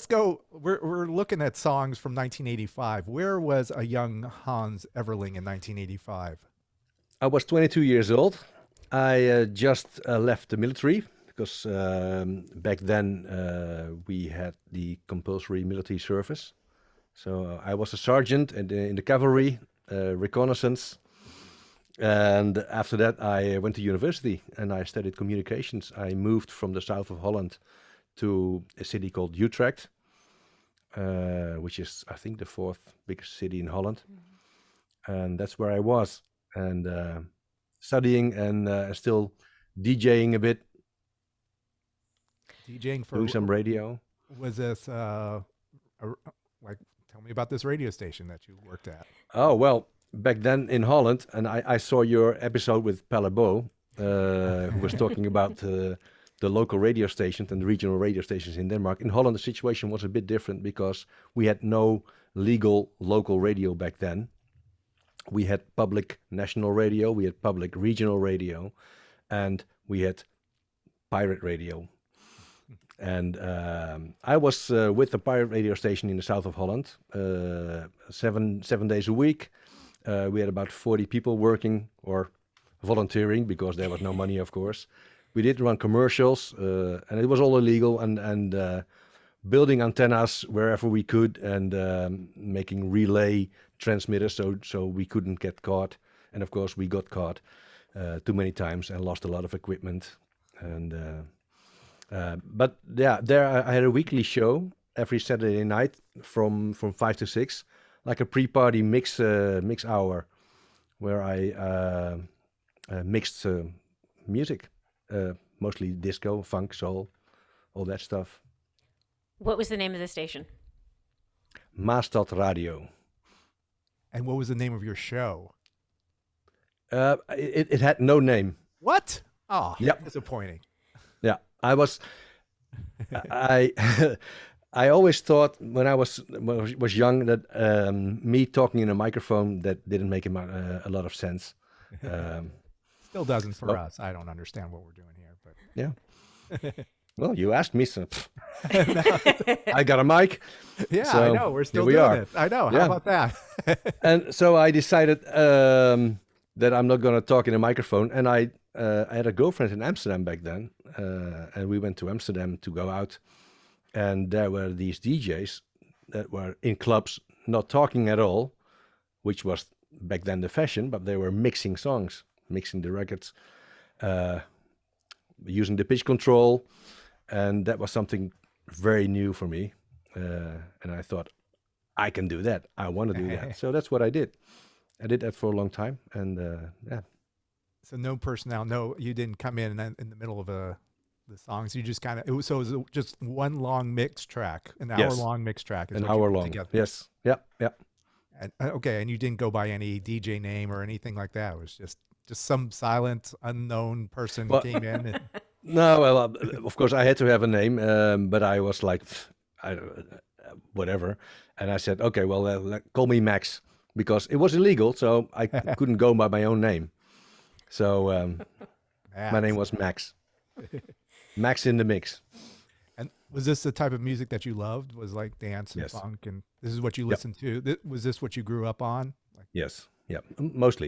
go. We're looking at songs from 1985. Where was a young Hans Everling in 1985? I was 22 years old. I just left the military because back then we had the compulsory military service. So I was a sergeant in the cavalry, reconnaissance. And after that, I went to university and I studied communications. I moved from the south of Holland to a city called Utrecht, which is, I think, the fourth biggest city in Holland. And that's where I was. And studying and still DJing a bit, DJing doing for some radio. was this like? Tell me about this radio station that you worked at. Oh, well, back then in Holland, and I saw your episode with Palabo, who was talking about the local radio stations and the regional radio stations in Denmark. In Holland, the situation was a bit different because we had no legal local radio back then. We had public national radio, we had public regional radio, and we had pirate radio. And I was with the pirate radio station in the south of Holland, 7 days a week. We had about 40 people working or volunteering because there was no money, of course. We did run commercials, and it was all illegal, and building antennas wherever we could, and making relay transmitters so we couldn't get caught. And of course, we got caught too many times and lost a lot of equipment. And but yeah, there I had a weekly show every Saturday night from 5 to 6, like a pre-party mix hour, where I mixed music, mostly disco, funk, soul, all that stuff. What was the name of the station? Maastad Radio. And what was the name of your show? It had no name. What? Oh, Yep. disappointing. Yeah, I I always thought when I was young that me talking in a microphone, that didn't make a lot of sense. Um, Still doesn't for so us. I don't understand what we're doing here, but yeah. Well, you asked me, so I got a mic, yeah, I so know we're here still we doing are. it. I know. How Yeah, about that? and so I decided that I'm not going to talk in a microphone, and I had a girlfriend in Amsterdam back then, and we went to Amsterdam to go out, and there were these DJs that were in clubs not talking at all, which was back then the fashion, but they were mixing songs, mixing the records, uh, using the pitch control, and that was something very new for me. And I thought, I can do that. I want to do that. So that's what I did. I did that for a long time, and yeah, So no personnel. No, you didn't come in the middle of the songs. You just kind of it was just one long mix track, an hour yes, long mix track is an what you hour put long. together. Yes, yeah, yeah. And, okay, and you didn't go by any DJ name or anything like that. It was just some silent unknown person Well, came in. And, no, well, of course I had to have a name, but I was like, I, whatever, and I said, okay, well, call me Max because it was illegal, so I couldn't go by my own name. So my name Max. was Max. Max in the mix. And was this the type of music that you loved? Was like dance and Yes. funk, and this is what you Yep. listened to? Was this what you grew up on? Like, Yes. Yeah. Mostly.